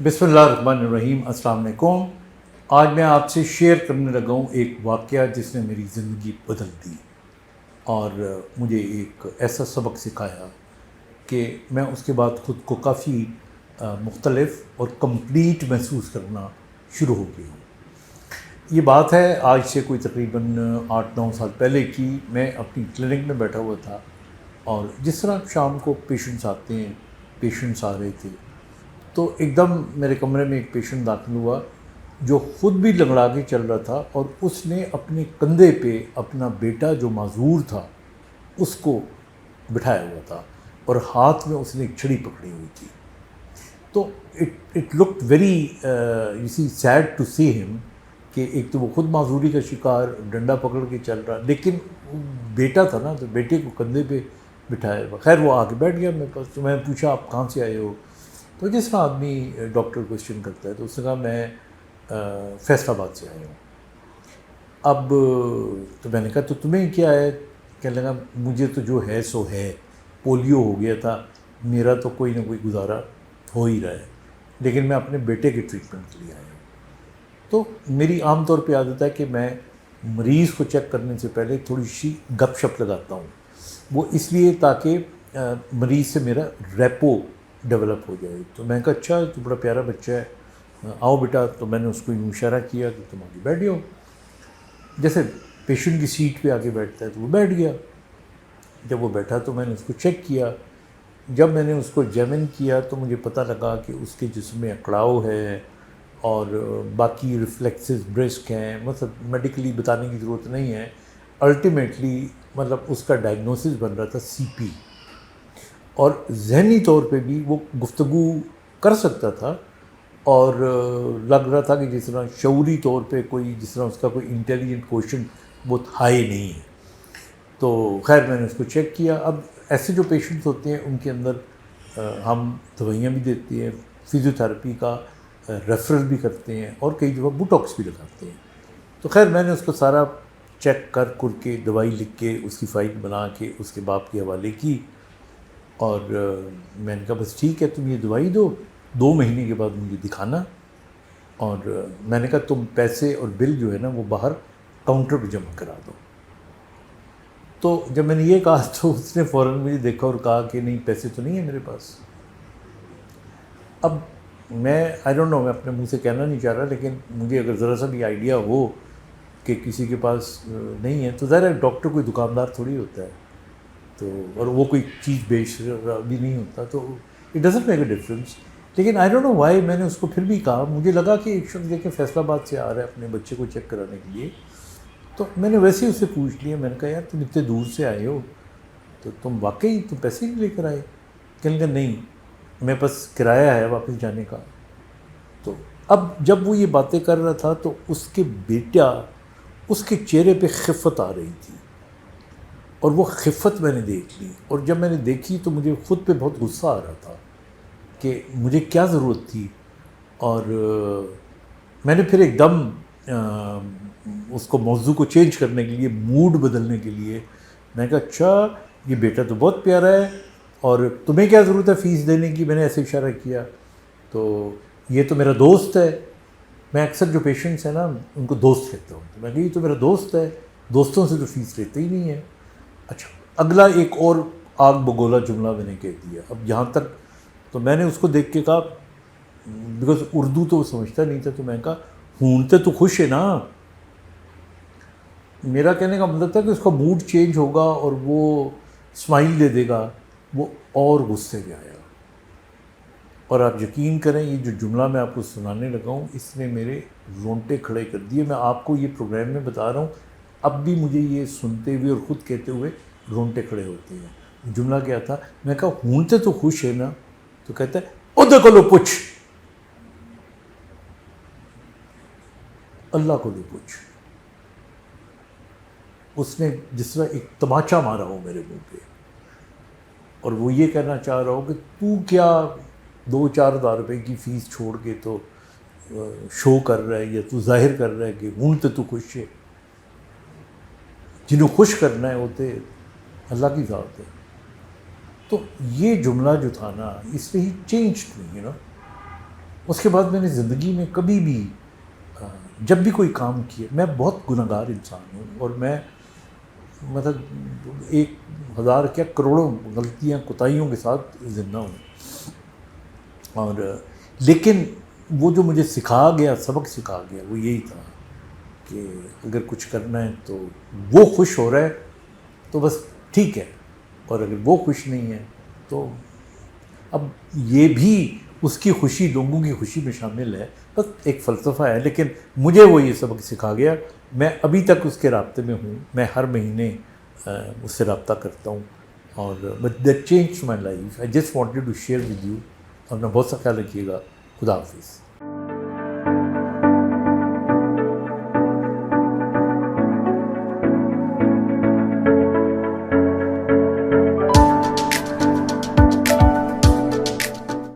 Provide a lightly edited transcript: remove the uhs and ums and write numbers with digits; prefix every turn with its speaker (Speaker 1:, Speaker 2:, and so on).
Speaker 1: बिस्मिल्लाहिर्रहमानिर्रहीम। अस्सलाम वालेकुम। आज मैं आपसे शेयर करने लगा हूँ एक वाक़या जिसने मेरी ज़िंदगी बदल दी और मुझे एक ऐसा सबक सिखाया कि मैं उसके बाद ख़ुद को काफ़ी मुख्तलिफ़ और कंप्लीट महसूस करना शुरू हो गया हूँ। ये बात है आज से कोई तकरीबन 8-9 साल पहले की। मैं अपनी क्लिनिक में बैठा हुआ था और जिस तरह शाम को पेशेंट्स आते हैं, पेशेंट्स आ रहे थे, तो एकदम मेरे कमरे में एक पेशेंट दाखिल हुआ जो ख़ुद भी लंगड़ा के चल रहा था और उसने अपने कंधे पे अपना बेटा जो माजूर था उसको बिठाया हुआ था और हाथ में उसने एक छड़ी पकड़ी हुई थी। तो it looked very you see sad to see him कि एक तो वो ख़ुद माजूरी का शिकार, डंडा पकड़ के चल रहा, लेकिन बेटा था ना, तो बेटे को कंधे पे बिठाया। खैर वो आके बैठ गया मेरे पास। तो मैं पूछा आप कहाँ से आए हो? तो जिस तरह आदमी डॉक्टर क्वेश्चन करता है, तो उसने कहा मैं फैसलाबाद से आया हूँ। अब तो मैंने कहा तो तुम्हें क्या है? कहने लगा मुझे तो जो है सो है, पोलियो हो गया था, मेरा तो कोई ना कोई गुजारा हो ही रहा है, लेकिन मैं अपने बेटे के ट्रीटमेंट के लिए आया हूँ। तो मेरी आम तौर पे आदत है कि मैं मरीज़ को चेक करने से पहले थोड़ी सी गपशप लगाता हूँ। वो इसलिए ताकि मरीज़ से मेरा रेपो डेवलप हो जाए। तो मैं कहा अच्छा तो बड़ा प्यारा बच्चा है, आओ बेटा। तो मैंने उसको यूँ इशारा किया कि तुम आगे बैठ जाओ। जैसे पेशेंट की सीट पे आके बैठता है तो वो बैठ गया। जब वो बैठा तो मैंने उसको चेक किया। जब मैंने उसको एग्जामिन किया तो मुझे पता लगा कि उसके जिस्म में अकड़ाव है और बाकी रिफ्लेक्सेस ब्रिस्क हैं। मतलब मेडिकली बताने की ज़रूरत नहीं है। अल्टीमेटली मतलब उसका डायग्नोसिस बन रहा था सीपी, और ज़हनी तौर पे भी वो गुफ्तगू कर सकता था और लग रहा था कि जिस तरह शऊरी तौर पे कोई, जिस तरह उसका कोई इंटेलिजेंट क्वेश्चन बहुत हाई नहीं है। तो खैर मैंने उसको चेक किया। अब ऐसे जो पेशेंट्स होते हैं उनके अंदर हम दवाइयाँ भी देते हैं, फिज़ियोथेरेपी का रेफरल भी करते हैं और कई दफ़ा बुटॉक्स भी लगाते हैं। तो खैर मैंने उसको सारा चेक कर के दवाई लिख के उसकी फ़ाइल बना के उसके बाप के हवाले की और मैंने कहा बस ठीक है, तुम ये दवाई दो, 2 महीने के बाद मुझे दिखाना। और मैंने कहा तुम पैसे और बिल जो है ना वो बाहर काउंटर पे जमा करा दो। तो जब मैंने ये कहा तो उसने फ़ौरन मुझे देखा और कहा कि नहीं, पैसे तो नहीं है मेरे पास। अब मैं आई डोंट नो, मैं अपने मुंह से कहना नहीं चाह रहा, लेकिन मुझे अगर ज़रा सा भी आइडिया हो कि किसी के पास नहीं है तो ज़ाहिर है डॉक्टर कोई दुकानदार थोड़ी होता है, तो और वो कोई चीज़ बेच रहा भी नहीं होता, तो it doesn't make a difference. लेकिन आई डोंट नो व्हाई मैंने उसको फिर भी कहा। मुझे लगा कि एक शख्स देखे फैसलाबाद से आ रहा है अपने बच्चे को चेक कराने के लिए, तो मैंने वैसे ही उससे पूछ लिया। मैंने कहा यार तुम इतने दूर से आए हो तो तुम वाकई तुम पैसे नहीं लेकर आए? कहने लगा नहीं, मेरे पास किराया है वापस जाने का। तो अब जब वो ये बातें कर रहा था तो उसके बेटा, उसके चेहरे पे खिफ़त आ रही थी और वो खिफ़त मैंने देख ली। और जब मैंने देखी तो मुझे ख़ुद पे बहुत गुस्सा आ रहा था कि मुझे क्या ज़रूरत थी। और मैंने फिर एकदम उसको मौजू को चेंज करने के लिए, मूड बदलने के लिए मैंने कहा अच्छा ये बेटा तो बहुत प्यारा है और तुम्हें क्या ज़रूरत है फ़ीस देने की? मैंने ऐसे इशारा किया। तो ये तो मेरा दोस्त है। मैं अक्सर जो पेशेंट्स हैं ना उनको दोस्त कहता हूँ। तो मैं कहा ये तो मेरा दोस्त है, दोस्तों से तो फ़ीस लेते ही नहीं है। अच्छा, अगला एक और आग बगोला जुमला मैंने कह दिया। अब यहाँ तक तो मैंने उसको देख के कहा, बिकॉज उर्दू तो वो समझता नहीं था, तो मैंने कहा हूंते तो खुश है ना। मेरा कहने का मतलब था कि उसका मूड चेंज होगा और वो स्माइल दे देगा। वो और गुस्से में आया और आप यकीन करें ये जो जुमला मैं आपको सुनाने लगा हूँ इसने मेरे रोंगटे खड़े कर दिए। मैं आपको ये प्रोग्राम में बता रहा हूँ, अब भी मुझे ये सुनते हुए और ख़ुद कहते हुए रोंगटे खड़े होते हैं। जुमला क्या था? मैं कहा हूंते तो खुश है ना? तो कहता है ओ देखो लो पूछ, अल्लाह को लो पूछ। उसने जिस तरह एक तमाचा मारा हो मेरे मुंह पे और वो ये कहना चाह रहा हो कि तू क्या 2-4 हज़ार रुपये की फ़ीस छोड़ के तो शो कर रहा है या तू जाहिर कर रहा है कि हूँ तो तू खुश है। जिन्हें खुश करना है होते अल्लाह की ज़ात है। तो ये जुमला जो था ना, इससे ही चेंज मी, यू नो। اس کے بعد میں نے زندگی میں کبھی بھی جب بھی کوئی کام کیا، میں بہت گنہگار انسان ہوں، اور میں مطلب 1000 کیا کروڑوں غلطیاں کوتاہیوں کے ساتھ زندہ ہوں، اور لیکن وہ جو مجھے سکھا گیا، سبق سکھا گیا، وہ یہی تھا کہ اگر کچھ کرنا ہے تو وہ خوش ہو رہا ہے تو بس ٹھیک ہے، اور اگر وہ خوش نہیں ہے تو اب یہ بھی اس کی خوشی لوگوں کی خوشی میں شامل ہے، بس ایک فلسفہ ہے، لیکن مجھے وہ یہ سبق سکھا گیا. میں ابھی تک اس کے رابطے میں ہوں، میں ہر مہینے اس سے رابطہ کرتا ہوں، اور that change my life. I just wanted to share with you. اور میں بہت سا خیال رکھیے گا. خدا حافظ.